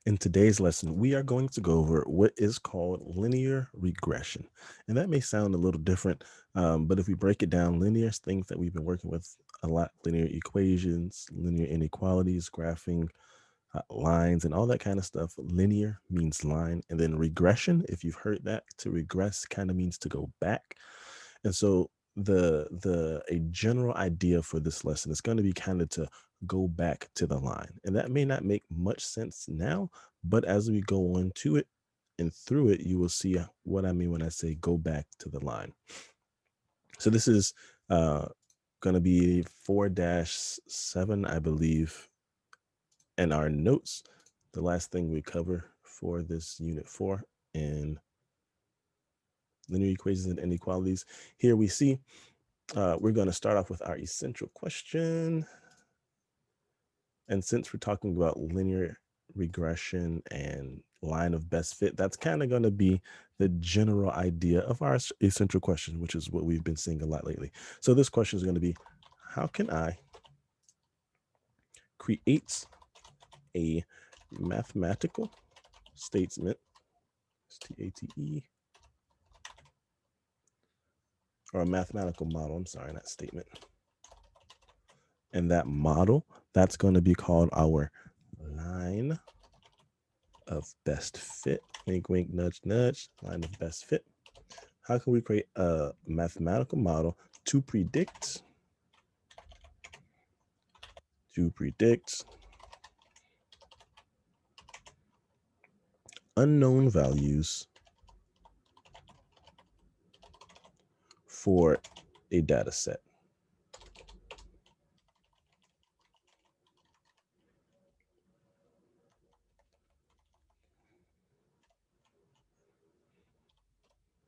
In today's lesson, we are going to go over what is called linear regression. And that may sound a little different, but if we break it down, linear is things that we've been working with a lot: linear equations, linear inequalities, graphing, lines, and all that kind of stuff. Linear means line. And then regression, if you've heard that, to regress kind of means to go back. And so the a general idea for this lesson is going to be kind of to go back to the line. And that may not make much sense now, but as we go on to it and through it, you will see what I mean when I say go back to the line. So this is going to be 4-7, I believe, in our notes. The last thing we cover for this unit 4 in linear equations and inequalities. Here we see we're going to start off with our essential question. And since we're talking about linear regression and line of best fit, that's kind of going to be the general idea of our essential question, which is what we've been seeing a lot lately. So this question is going to be, how can I create a mathematical statement, STATE, or a mathematical model, I'm sorry, not statement. And that model, that's going to be called our line of best fit. Wink, wink, nudge, nudge, line of best fit. How can we create a mathematical model to predict unknown values for a data set?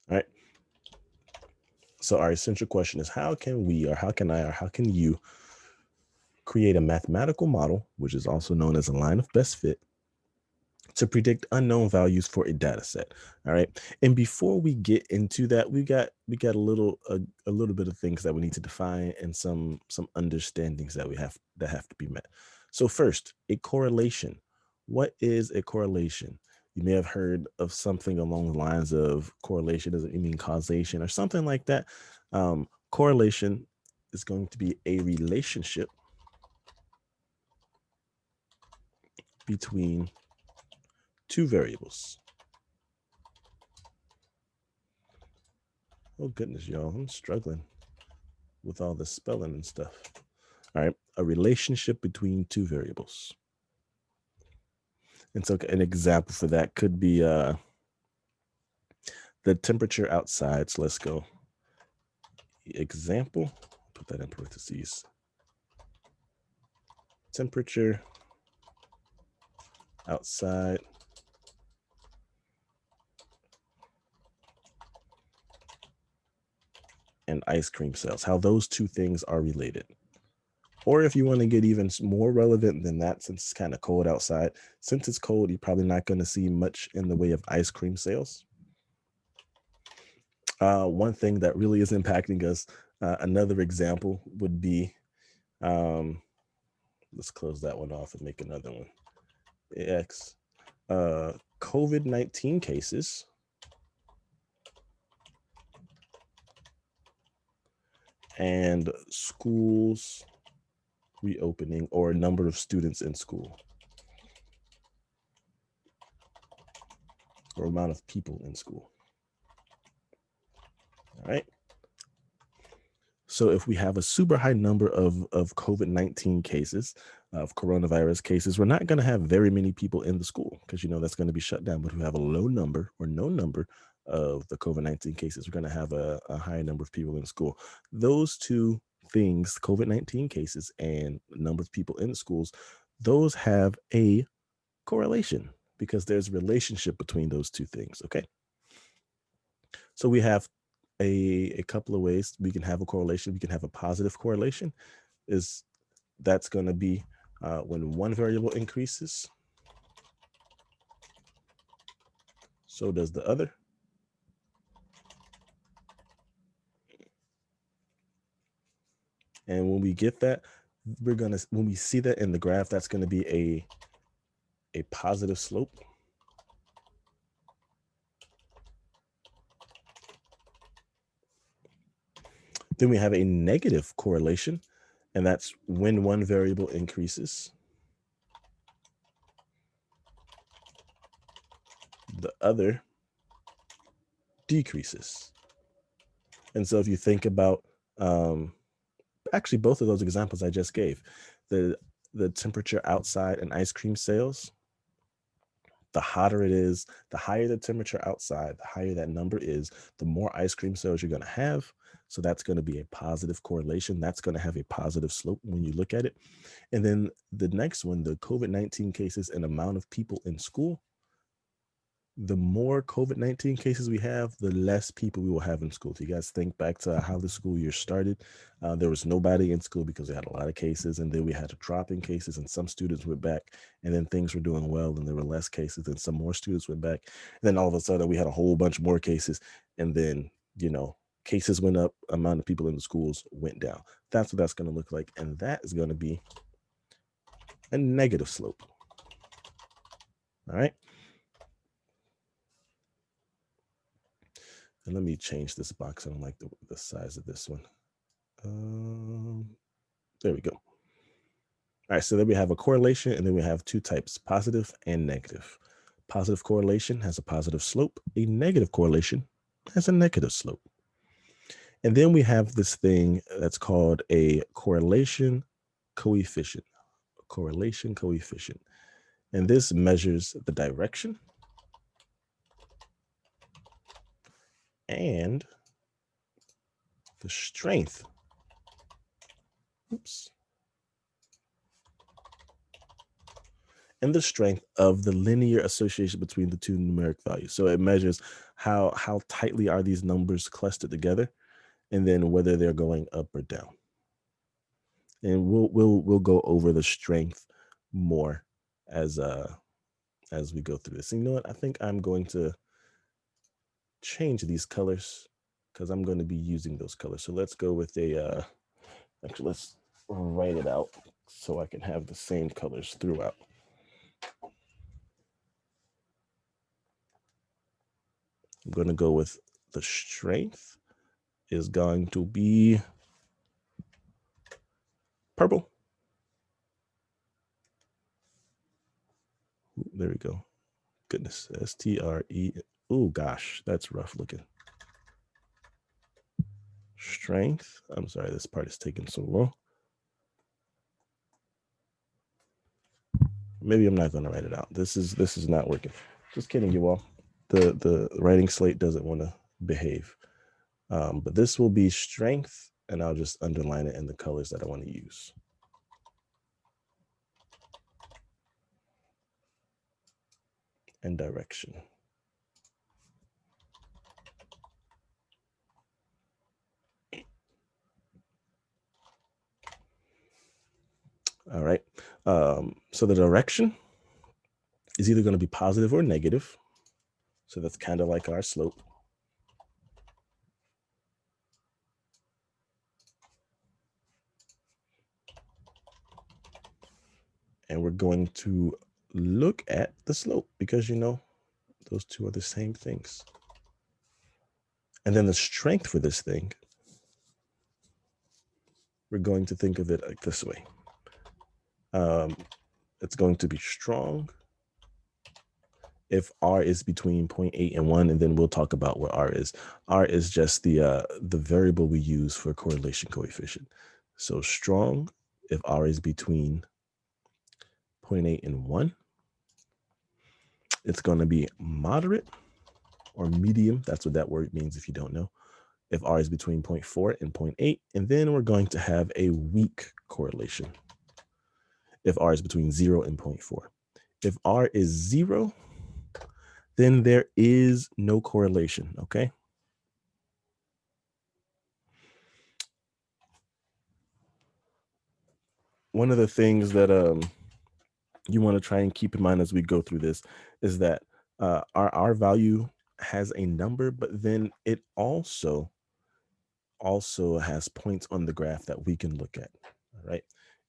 All right. So our essential question is, how can we, or how can I, or how can you create a mathematical model, which is also known as a line of best fit, to predict unknown values for a data set? All right. And before we get into that, we got a little bit of things that we need to define, and some understandings that have to be met. So first, a correlation. What is a correlation? You may have heard of something along the lines of correlation doesn't mean causation or something like that. Correlation is going to be a relationship between two variables. Oh goodness, y'all, I'm struggling with all the spelling and stuff. All right, a relationship between two variables. And so an example for that could be the temperature outside. So let's go example, put that in parentheses. Temperature outside and ice cream sales, how those two things are related. Or if you want to get even more relevant than that, since it's kind of cold outside, since it's cold, you're probably not going to see much in the way of ice cream sales. One thing that really is impacting us, another example would be, let's close that one off and make another one. X, COVID-19 cases and schools reopening, or number of students in school, or amount of people in school. All right. So if we have a super high number of COVID-19 cases, of coronavirus cases, we're not going to have very many people in the school, because that's going to be shut down. But if we have a low number or no number of the COVID-19 cases, we're going to have a high number of people in school. Those two things, COVID-19 cases and number of people in the schools, those have a correlation because there's a relationship between those two things. Okay. So we have a couple of ways we can have a correlation. We can have a positive correlation. That's going to be when one variable increases, so does the other. And when we get that, when we see that in the graph, that's going to be a positive slope. Then we have a negative correlation, and that's when one variable increases, the other decreases. And so if you think about actually both of those examples I just gave, the temperature outside and ice cream sales, the hotter it is, the higher the temperature outside, the higher that number is, the more ice cream sales you're going to have. So that's going to be a positive correlation. That's going to have a positive slope when you look at it. And then the next one, the COVID-19 cases and amount of people in school, the more COVID-19 cases we have, the less people we will have in school. So you guys think back to how the school year started. There was nobody in school because we had a lot of cases, and then we had a drop in cases, and some students went back, and then things were doing well, and there were less cases, and some more students went back. And then all of a sudden, we had a whole bunch more cases, and then, cases went up, amount of people in the schools went down. That's what that's going to look like, and that is going to be a negative slope. All right. And let me change this box. I don't like the size of this one. There we go. All right, so then we have a correlation, and then we have two types, positive and negative. Positive correlation has a positive slope. A negative correlation has a negative slope. And then we have this thing that's called a correlation coefficient. Correlation coefficient. And this measures the direction and the strength. Oops. And the strength of the linear association between the two numeric values. So it measures how tightly are these numbers clustered together, and then whether they're going up or down. And we'll go over the strength more as we go through this. And you know what? I think I'm going to change these colors because I'm going to be using those colors. So let's go with a actually let's write it out so I can have the same colors throughout. I'm going to go with the strength is going to be purple. There we go. Goodness, STRE. Oh gosh, that's rough looking. Strength. I'm sorry, this part is taking so long. Maybe I'm not going to write it out. This is not working. Just kidding, you all. The writing slate doesn't want to behave. But this will be strength, and I'll just underline it in the colors that I want to use. And direction. All right. So the direction is either going to be positive or negative. So that's kind of like our slope. And we're going to look at the slope because, those two are the same things. And then the strength for this thing, we're going to think of it like this way. It's going to be strong if R is between 0.8 and 1, and then we'll talk about what R is. R is just the variable we use for correlation coefficient. So strong if R is between 0.8 and 1. It's going to be moderate or medium. That's what that word means if you don't know. If R is between 0.4 and 0.8, and then we're going to have a weak correlation if R is between 0 and 0.4. If R is 0, then there is no correlation, okay? One of the things that you want to try and keep in mind as we go through this is that our R value has a number, but then it also has points on the graph that we can look at, all right?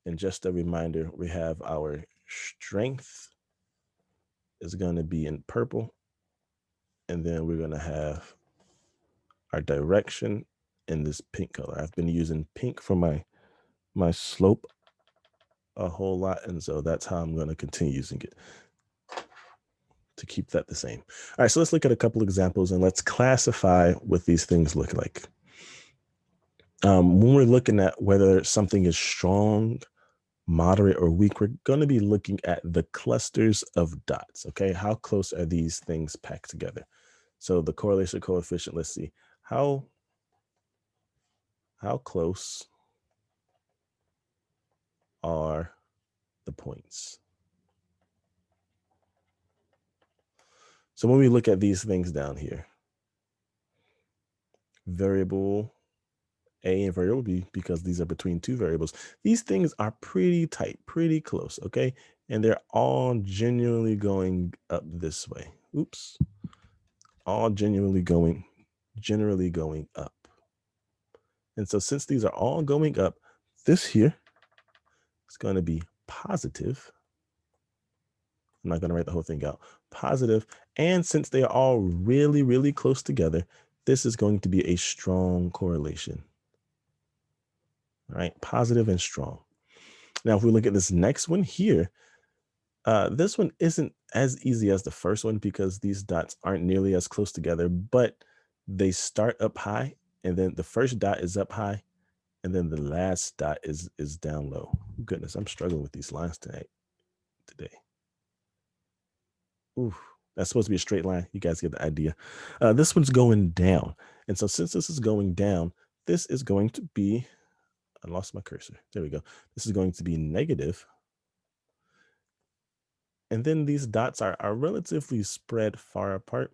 And just a reminder, we have our strength is going to be in purple. And then we're going to have our direction in this pink color. I've been using pink for my slope a whole lot. And so that's how I'm going to continue using it to keep that the same. All right, so let's look at a couple examples and let's classify what these things look like. When we're looking at whether something is strong, moderate, or weak, we're going to be looking at the clusters of dots, okay? How close are these things packed together? So the correlation coefficient, let's see, how close are the points? So when we look at these things down here, variable A and variable B, because these are between two variables, these things are pretty tight, pretty close, okay? And they're all genuinely going up this way. Oops. All generally going up. And so since these are all going up, this here is going to be positive. I'm not going to write the whole thing out. Positive. And since they are all really, really close together, this is going to be a strong correlation. All right, positive and strong. Now, if we look at this next one here, this one isn't as easy as the first one because these dots aren't nearly as close together, but they start up high, and then the first dot is up high, and then the last dot is down low. Goodness, I'm struggling with these lines today. Ooh, that's supposed to be a straight line. You guys get the idea. This one's going down. And so since this is going down, this is going to be, I lost my cursor. There we go. This is going to be negative. And then these dots are relatively spread far apart.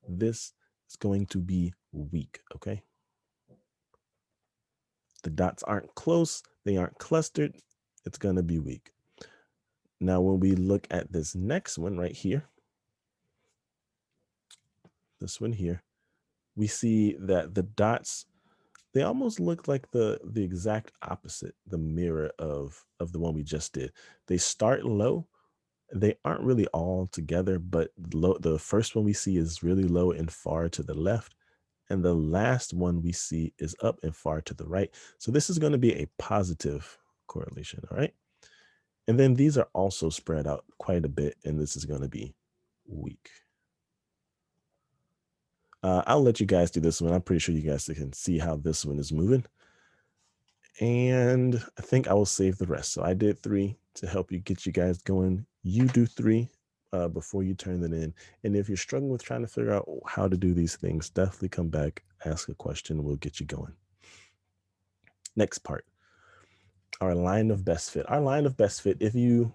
This is going to be weak, okay? The dots aren't close. They aren't clustered. It's going to be weak. Now, when we look at this next one right here, this one here, we see that the dots, they almost look like the exact opposite, the mirror of the one we just did. They start low. They aren't really all together, but the first one we see is really low and far to the left. And the last one we see is up and far to the right. So this is going to be a positive correlation, all right? And then these are also spread out quite a bit, and this is going to be weak. I'll let you guys do this one. I'm pretty sure you guys can see how this one is moving. And I think I will save the rest. So I did 3 to help you get you guys going. You do 3 before you turn it in. And if you're struggling with trying to figure out how to do these things, definitely come back, ask a question, we'll get you going. Next part, our line of best fit. Our line of best fit, if you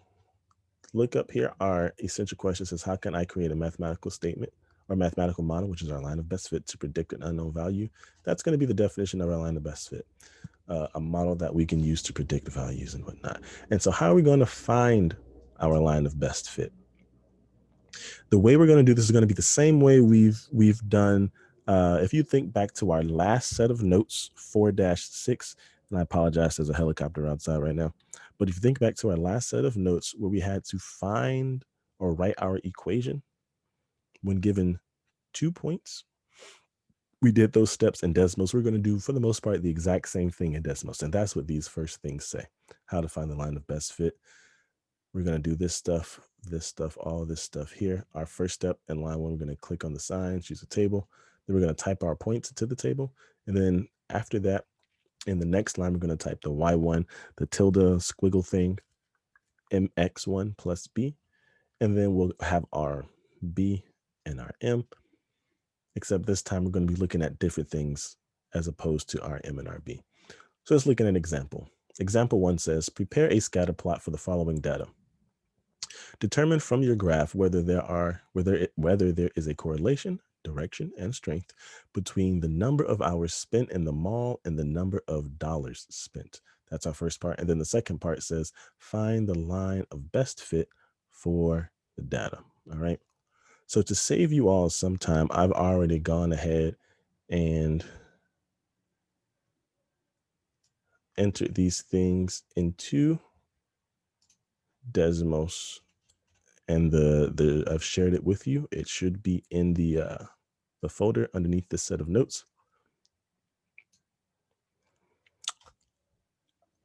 look up here, our essential question says, how can I create a mathematical statement or mathematical model, which is our line of best fit, to predict an unknown value? That's going to be the definition of our line of best fit. A model that we can use to predict values and whatnot. And so how are we going to find our line of best fit? The way we're going to do this is going to be the same way we've done. If you think back to our last set of notes, 4-6, and I apologize, there's a helicopter outside right now. But if you think back to our last set of notes where we had to find or write our equation when given 2 points, we did those steps in Desmos. We're going to do, for the most part, the exact same thing in Desmos. And that's what these first things say, how to find the line of best fit. We're going to do this stuff, all this stuff here. Our first step in line 1, we're going to click on the sign, choose a table. Then we're going to type our points into the table. And then after that, in the next line, we're going to type the Y1, the tilde squiggle thing, MX1 plus B. And then we'll have our B and our M. Except this time we're going to be looking at different things as opposed to our M and our B. So let's look at an example. Example 1 says, prepare a scatter plot for the following data. Determine from your graph whether there is a correlation, direction, and strength between the number of hours spent in the mall and the number of dollars spent. That's our first part. And then the second part says, find the line of best fit for the data. All right. So to save you all some time, I've already gone ahead and entered these things into Desmos. And I've shared it with you. It should be in the folder underneath this set of notes.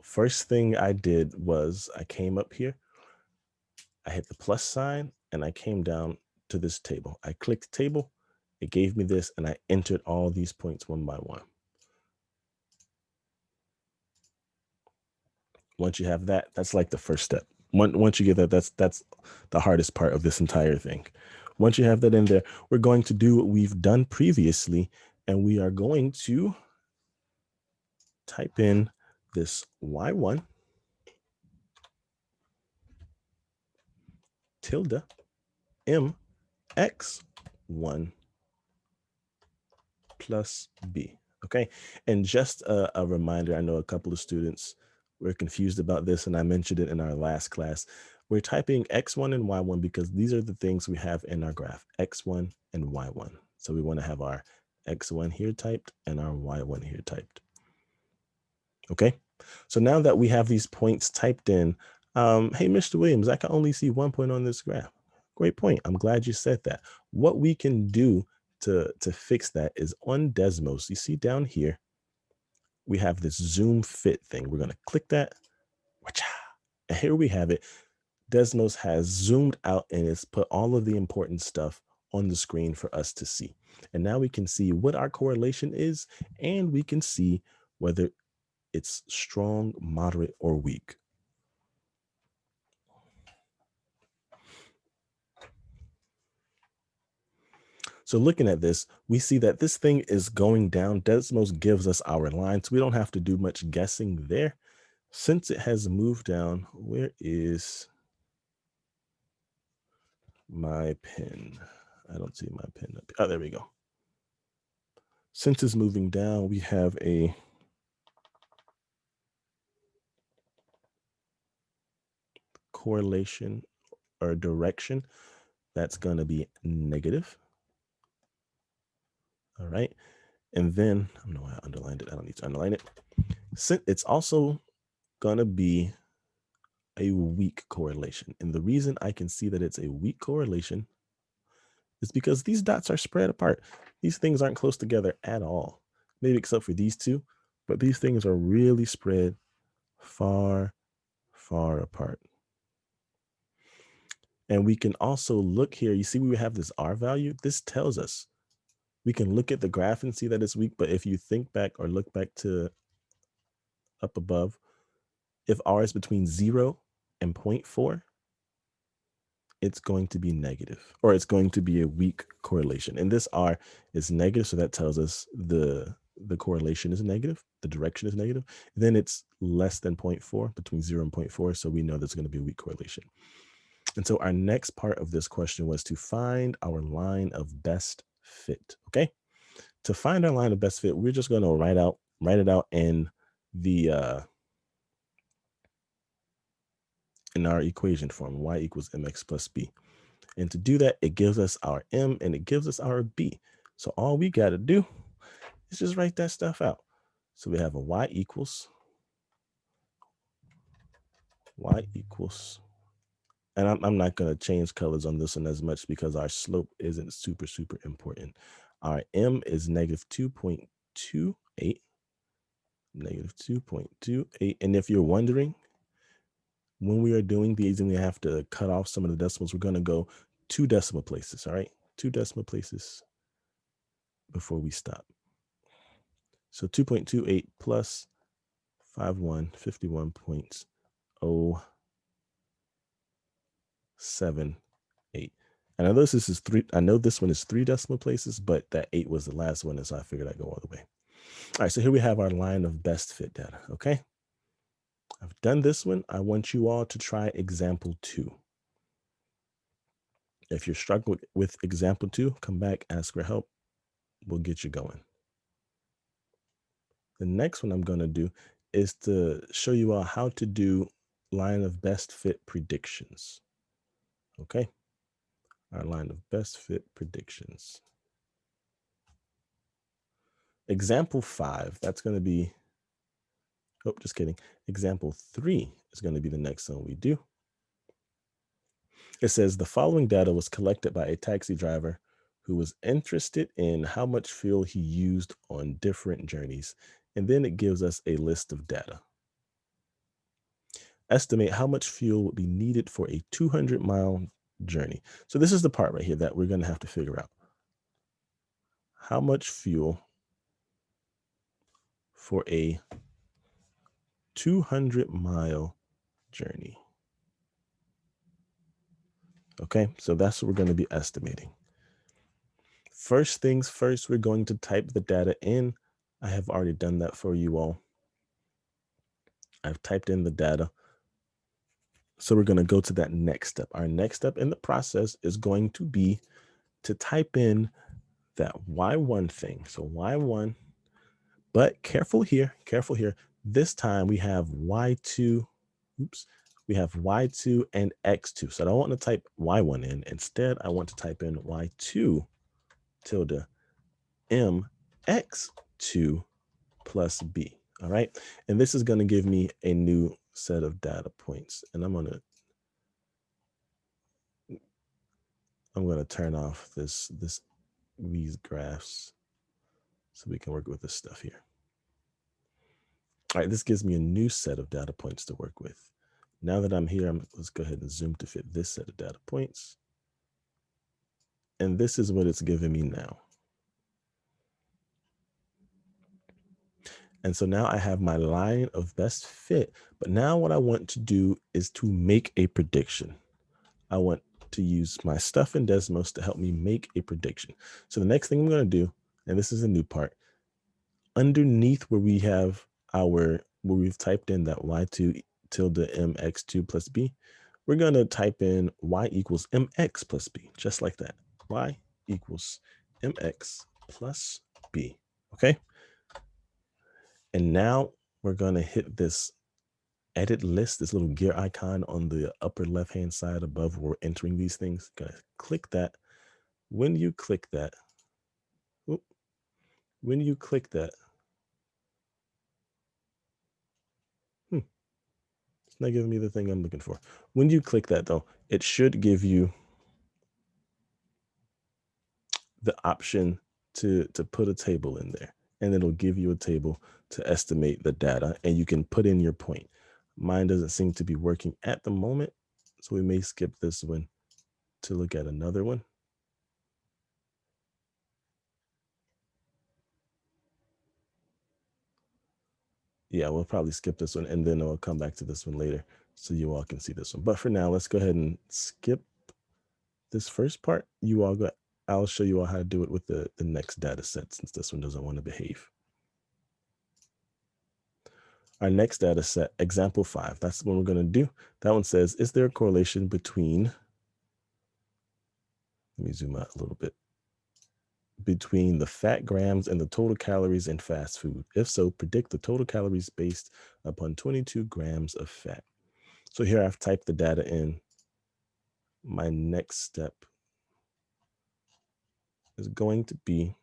First thing I did was I came up here, I hit the plus sign, and I came down to this table. I clicked table, it gave me this, and I entered all these points one by one. Once you have that, that's like the first step. Once you get that, that's the hardest part of this entire thing. Once you have that in there, we're going to do what we've done previously, and we are going to type in this y1 tilde m x1 plus b. Okay, and just a reminder, I know a couple of students were confused about this, and I mentioned it in our last class. We're typing x1 and y1 because these are the things we have in our graph, x1 and y1. So we want to have our x1 here typed and our y1 here typed. Okay, so now that we have these points typed in, hey, Mr. Williams, I can only see 1 point on this graph. Great point. I'm glad you said that. What we can do to fix that is on Desmos. You see down here, we have this zoom fit thing. We're going to click that. And here we have it. Desmos has zoomed out and it's put all of the important stuff on the screen for us to see. And now we can see what our correlation is, and we can see whether it's strong, moderate, or weak. So looking at this, we see that this thing is going down. Desmos gives us our line, so we don't have to do much guessing there. Since it has moved down, where is my pen? I don't see my pen up. Oh, there we go. Since it's moving down, we have a correlation or direction that's going to be negative. All right. And then, I don't know why I underlined it. I don't need to underline it. It's also going to be a weak correlation. And the reason I can see that it's a weak correlation is because these dots are spread apart. These things aren't close together at all, maybe except for these two, but these things are really spread far, far apart. And we can also look here. You see, we have this R value. This tells us we can look at the graph and see that it's weak. But if you think back or look back to up above, if R is between 0 and 0.4, it's going to be negative, or it's going to be a weak correlation. And this R is negative, so that tells us the correlation is negative, the direction is negative. Then it's less than 0.4, between 0 and 0.4, so we know there's going to be a weak correlation. And so our next part of this question was to find our line of best fit. Okay, to find our line of best fit, we're just going to write it out in the in our equation form, y equals mx plus b. And to do that, it gives us our m and it gives us our b. So all we got to do is just write that stuff out. So we have a y equals, and I'm not going to change colors on this one as much because our slope isn't super, super important. Our m is negative 2.28, negative 2.28. And if you're wondering, when we are doing these and we have to cut off some of the decimals, we're going to go 2 decimal places, all right? 2 decimal places before we stop. So 2.28 plus 51, 51.078. And I know this is 3. I know this one is 3 decimal places, but that 8 was the last one, and so I figured I'd go all the way. All right, so here we have our line of best fit data, okay? I've done this one. I want you all to try example 2. If you're struggling with example 2, come back, ask for help. We'll get you going. The next one I'm going to do is to show you all how to do line of best fit predictions. Okay, our line of best fit predictions. Example 5, that's going to be, oh, just kidding. Example 3 is going to be the next one we do. It says the following data was collected by a taxi driver who was interested in how much fuel he used on different journeys. And then it gives us a list of data. Estimate how much fuel would be needed for a 200-mile journey. So this is the part right here that we're going to have to figure out. How much fuel for a 200-mile journey? Okay, so that's what we're going to be estimating. First things first, we're going to type the data in. I have already done that for you all. I've typed in the data. So we're going to go to that next step. Our next step in the process is going to be to type in that Y1 thing. So Y1, but careful here, careful here. This time we have Y2, oops, we have Y2 and X2. So I don't want to type Y1 in. Instead, I want to type in Y2 tilde MX2 plus B. All right. And this is going to give me a new set of data points. And I'm going to turn off these graphs so we can work with this stuff here. All right, this gives me a new set of data points to work with. Now that I'm here, let's go ahead and zoom to fit this set of data points. And this is what it's giving me now. And so now I have my line of best fit, but now what I want to do is to make a prediction. I want to use my stuff in Desmos to help me make a prediction. So the next thing I'm going to do, and this is a new part, underneath where we have where we've typed in that Y2 tilde MX2 plus B, we're going to type in Y equals MX plus B, just like that. Y equals MX plus B, okay? And now we're going to hit this edit list, this little gear icon on the upper left-hand side above where we're entering these things. Gonna click that. When you click that, it's not giving me the thing I'm looking for. When you click that though, it should give you the option to put a table in there, and it'll give you a table to estimate the data, and you can put in your point. Mine doesn't seem to be working at the moment, so we may skip this one to look at another one. Yeah, we'll probably skip this one, and then I'll come back to this one later so you all can see this one. But for now, let's go ahead and skip this first part. I'll show you all how to do it with the next data set, since this one doesn't want to behave. Our next data set, example 5, that's what we're going to do. That one says, is there a correlation between, let me zoom out a little bit, between the fat grams and the total calories in fast food? If so, predict the total calories based upon 22 grams of fat. So here I've typed the data in. My next step is going to be,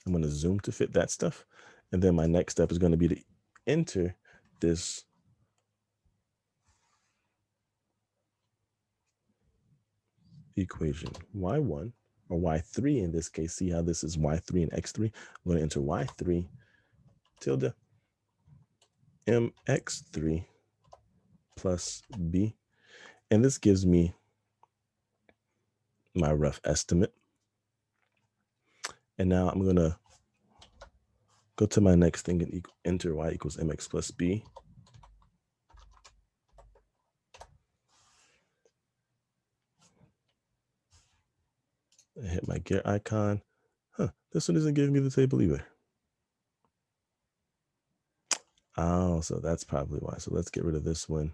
I'm going to zoom to fit that stuff. And then my next step is going to be to enter this equation, y1 or y3 in this case. See how this is y3 and x3? I'm going to enter y3 tilde mx3 plus b. And this gives me my rough estimate. And now I'm going to go to my next thing and enter y equals mx plus b. I hit my gear icon. This one isn't giving me the table either. Oh, so that's probably why. So let's get rid of this one.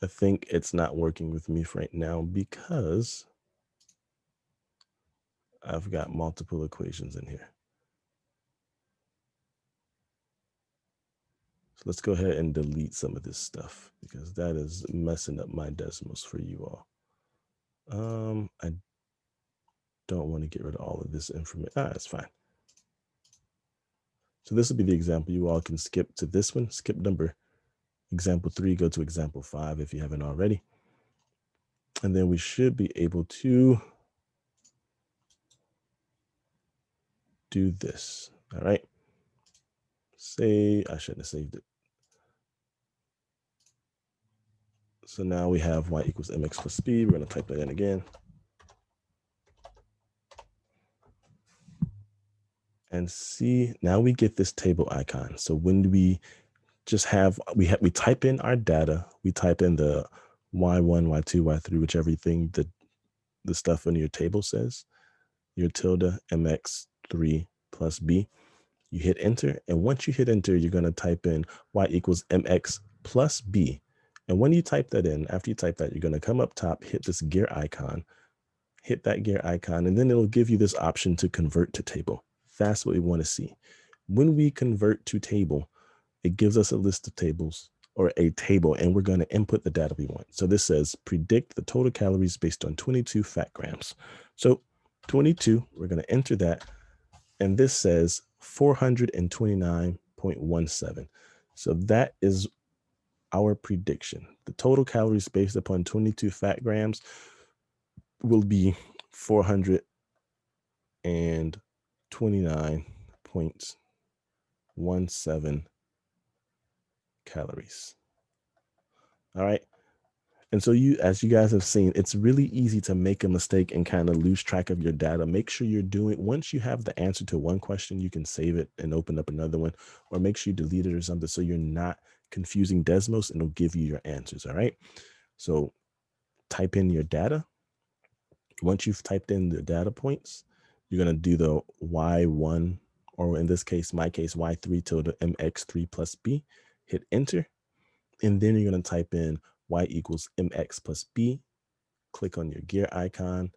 I think it's not working with me right now because I've got multiple equations in here. So let's go ahead and delete some of this stuff because that is messing up my Desmos for you all. I don't want to get rid of all of this information. That's fine. So this will be the example. You all can skip to this one, skip number example 3, go to example 5 if you haven't already. And then we should be able to do this. All right. Say, I shouldn't have saved it. So now we have y equals mx plus b. We're going to type that in again. And see, now we get this table icon. So when we just have, we type in our data, we type in the y1, y2, y3, whichever thing the stuff in your table says, your tilde mx3 plus b. You hit enter, and once you hit enter, you're going to type in y equals mx plus b. And when you type that in, after you type that, you're going to come up top, hit this gear icon, hit that gear icon, and then it'll give you this option to convert to table. That's what we want to see. When we convert to table, it gives us a list of tables or a table, and we're going to input the data we want. So this says predict the total calories based on 22 fat grams. So 22, we're going to enter that. And this says 429.17. So that is our prediction. The total calories based upon 22 fat grams will be 429.17 calories. All right. And so as you guys have seen, it's really easy to make a mistake and kind of lose track of your data. Make sure you're once you have the answer to one question, you can save it and open up another one, or make sure you delete it or something so you're not confusing Desmos, and it'll give you your answers. All right. So type in your data. Once you've typed in the data points, you're going to do the Y1, or in this case, my case, Y3 tilde MX3 plus B, hit enter. And then you're going to type in Y equals MX plus B, click on your gear icon,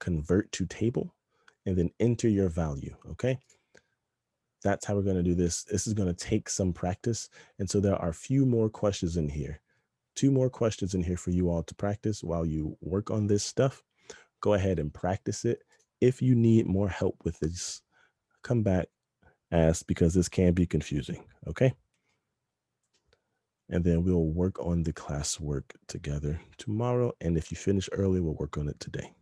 convert to table, and then enter your value. Okay. That's how we're going to do this. This is going to take some practice. And so there are a few more questions in here, 2 more questions in here for you all to practice while you work on this stuff. Go ahead and practice it. If you need more help with this, come back, ask, because this can be confusing. Okay. And then we'll work on the classwork together tomorrow. And if you finish early, we'll work on it today.